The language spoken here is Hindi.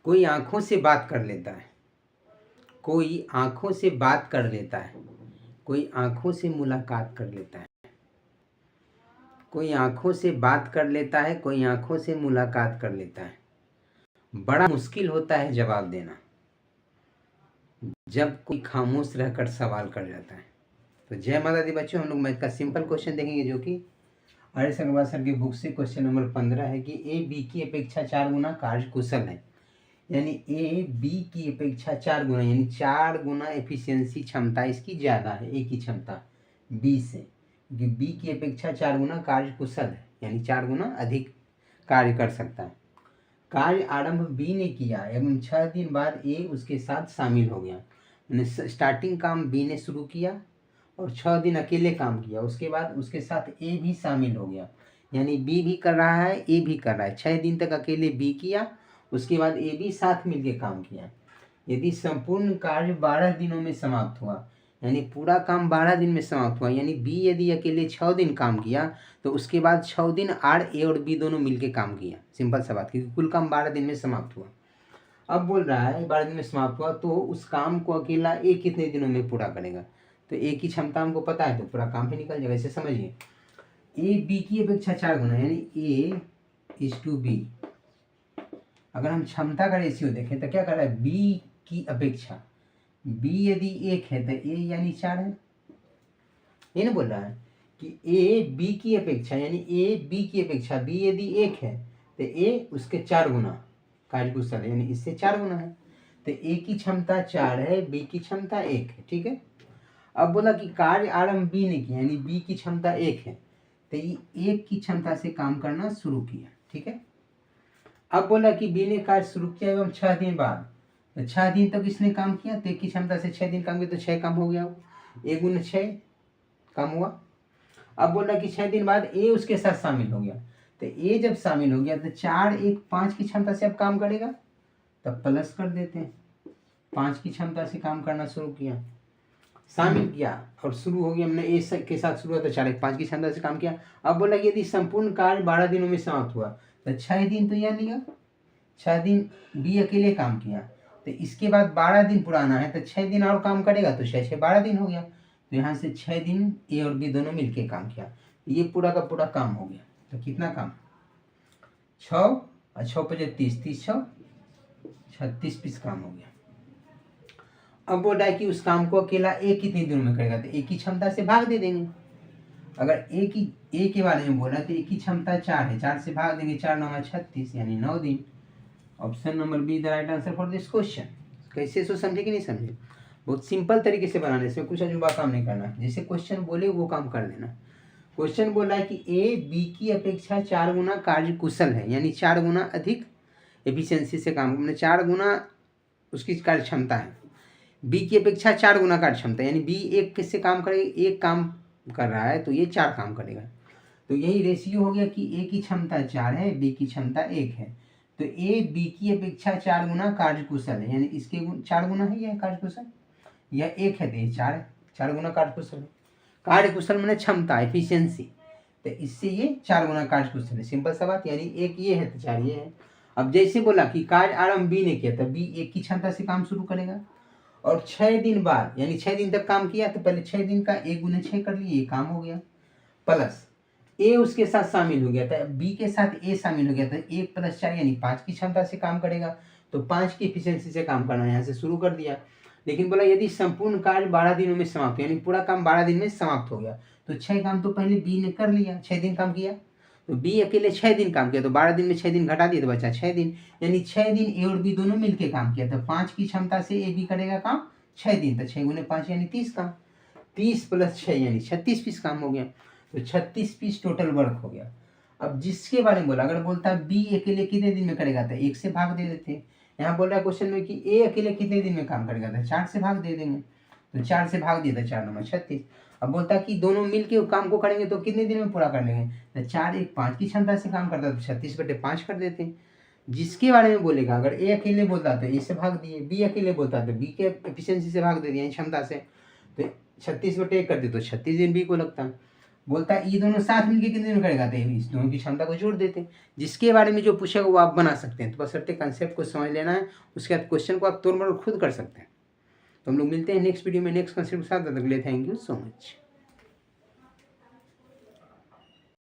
कोई आंखों से बात कर लेता है, कोई आंखों से बात कर लेता है, कोई आंखों से मुलाकात कर लेता है, कोई आंखों से बात कर लेता है, कोई आंखों से मुलाकात कर लेता है। बड़ा मुश्किल होता है जवाब देना जब कोई खामोश रहकर सवाल कर जाता है। तो जय माता दी बच्चों, हम लोग मैथ का सिंपल क्वेश्चन देखेंगे जो कि आर्य संगवार सर की बुक से क्वेश्चन नंबर 15 है कि ए बी की अपेक्षा 4 गुना कार्य कुशल है। यानी ए बी की अपेक्षा 4 गुना, यानी 4 गुना एफिशिएंसी क्षमता इसकी ज़्यादा है ए की क्षमता बी से। बी की अपेक्षा 4 गुना कार्य कुशल है, यानी 4 गुना अधिक कार्य कर सकता है। कार्य आरंभ बी ने किया एवं 6 दिन बाद ए उसके साथ शामिल हो गया। स्टार्टिंग काम बी ने शुरू किया और 6 दिन अकेले काम किया, उसके बाद उसके साथ ए भी शामिल हो गया। यानी बी भी कर रहा है, ए भी कर रहा है। 6 दिन तक अकेले बी किया, उसके बाद ए भी साथ मिलकर काम किया। यदि संपूर्ण कार्य 12 दिनों में समाप्त हुआ, यानी पूरा काम 12 दिन में समाप्त हुआ, यानी बी यदि अकेले 6 दिन काम किया तो उसके बाद 6 दिन आर ए और बी दोनों मिलकर काम किया। सिंपल सा बात, क्योंकि कुल काम 12 दिन में समाप्त हुआ। अब बोल रहा है 12 दिन में समाप्त हुआ तो उस काम को अकेला ए कितने दिनों में पूरा करेगा। तो ए की क्षमता हमको पता है तो पूरा काम भी निकल जाएगा। इसे समझिए, ए बी की अपेक्षा 4 गुना, यानी ए इज टू बी। अगर हम क्षमता का रेशियो देखें तो क्या कर रहा है, बी की अपेक्षा। बी यदि 1 है तो ए यानी 4 है। ये ना बोल रहा है कि ए बी की अपेक्षा, यानी ए बी की अपेक्षा बी यदि 1 है तो ए उसके 4 गुना कार्य कुशल है, यानी इससे 4 गुना है। तो ए की क्षमता 4 है, बी की क्षमता 1 है। ठीक है। अब बोला कि कार्य आरंभ बी ने किया, यानी बी की क्षमता 1 है तो ये 1 की क्षमता से काम करना शुरू किया। ठीक है। अब बोला कि बी ने कार्य शुरू किया एवं 6 दिन बाद, तो 6 दिन तक इसने काम किया तो 1 की क्षमता से 6 दिन काम किया तो 6 काम हो गया, 1 गुना 6 काम हुआ। अब बोला कि 6 दिन बाद ए उसके साथ शामिल हो गया, तो ए जब शामिल हो गया तो 4 1 5 की क्षमता से अब काम करेगा, तब प्लस कर देते हैं। 5 की क्षमता से काम करना शुरू किया, शामिल किया और शुरू हो गया। हमने ए के साथ शुरू हुआ तो 4 1 5 की क्षमता से काम किया। अब बोला कि यदि संपूर्ण कार्य 12 दिनों में समाप्त हुआ तो 6 दिन तो यह लिया, 6 दिन बी अकेले काम किया, तो इसके बाद 12 दिन पुराना है तो 6 दिन और काम करेगा तो 6 6 12 दिन हो गया। तो यहाँ से 6 दिन ए और बी दोनों मिलके काम किया, ये पूरा का पूरा काम हो गया। तो कितना काम, 6 और 6 5 30 30 6 36 पीस काम हो गया। अब बोल रहा है कि उस काम को अकेला ए कितने दिनों में करेगा, तो ए की क्षमता से भाग दे देंगे। अगर ए के बारे में बोला तो ए की क्षमता 4 है, 4 से भाग देंगे, 4 9 36 यानी 9 दिन। Option number be the right answer for this question. कैसे इसको समझे कि नहीं समझे, बहुत सिंपल तरीके से बनाने, इसमें कुछ अजूबा काम नहीं करना, जैसे क्वेश्चन बोले वो काम कर देना। क्वेश्चन बोल रहा है कि ए बी की अपेक्षा 4 गुना कार्य कुशल है, यानी 4 गुना अधिक एफिशिएंसी से काम, मैंने 4 गुना उसकी कार्य क्षमता है। बी की अपेक्षा 4 गुना कार्य क्षमता, यानी बी 1 से काम करे, 1 काम कर रहा है तो ये 4 काम करेगा। तो यही रेशियो हो गया कि ए की क्षमता 4 है, बी की क्षमता 1 है, तो ए बी की अपेक्षा 4 गुना कार्य कुशल है, यानी इसके 4 गुना है यह कार्य कुशल, यह 1 है तो ये 4 है, 4 गुना कार्य कुशल है। कार्य कुशल मैंने क्षमता एफिशिएंसी, तो इससे ये 4 गुना कार्य कुशल है। सिंपल सा बात, यानी 1 ये है तो 4 ये है। अब जैसे बोला कि कार्य आरंभ बी ने किया तो बी 1 की क्षमता से काम शुरू करेगा और 6 दिन बाद, यानी 6 दिन तक काम किया तो पहले 6 दिन का 1 गुना 6 कर लिए, ये काम हो गया। प्लस ए उसके साथ शामिल हो गया था, बी के साथ ए शामिल हो गया था, 1 + 4 यानी 5 की क्षमता से काम करेगा, तो 5 की एफिशिएंसी से काम करना यहाँ से शुरू कर दिया। लेकिन बोला यदि संपूर्ण कार्य 12 दिनों में समाप्त, यानी पूरा काम 12 दिन में समाप्त हो गया, तो 6 काम तो पहले बी ने कर लिया, 6 दिन काम किया, तो बी अकेले 6 दिन काम किया, तो 12 दिन में 6 दिन घटा दिए तो बचा 6 दिन, यानी 6 दिन ए और बी दोनों मिलकर काम किया, तो 5 की क्षमता से ए बी करेगा काम 6 दिन, तो 6 × 5 यानी 30 काम, 30 + 6 यानी 36 पीस काम हो गया, तो 36 पीस टोटल वर्क हो गया। अब जिसके बारे में बोला, अगर बोलता है बी अकेले कितने दिन में करेगा तो 1 से भाग दे देते हैं। यहाँ बोल रहा है क्वेश्चन में कि ए अकेले कितने दिन में काम करेगा, तो 4 से भाग दे देंगे, तो 4 से भाग दिया तो 4 9 36। अब बोलता है कि दोनों मिलके काम को करेंगे तो कितने दिन में पूरा कर लेंगे, तो 4 1 5 की क्षमता से काम करता है तो 36/5 कर देते हैं। जिसके बारे में बोलेगा, अगर ए अकेले बोलता तो ए से भाग दिए, बी अकेले बोलता तो बी के एफिशिएंसी से भाग दे दिए क्षमता से, तो 36/1 कर दे तो 36 दिन बी को लगता। बोलता है ये दोनों साथ मिलके कितने दिन करेगा, तो इस दोनों की क्षमता को जोड़ देते हैं। जिसके बारे में जो पूछेगा वो आप बना सकते हैं। तो बस कंसेप्ट को समझ लेना है, उसके बाद क्वेश्चन को आप तोड़ मरोड़ खुद कर सकते हैं। तो हम लोग मिलते हैं नेक्स्ट वीडियो में नेक्स्ट कंसेप्ट के साथ। तब तक के लिए थैंक यू सो मच।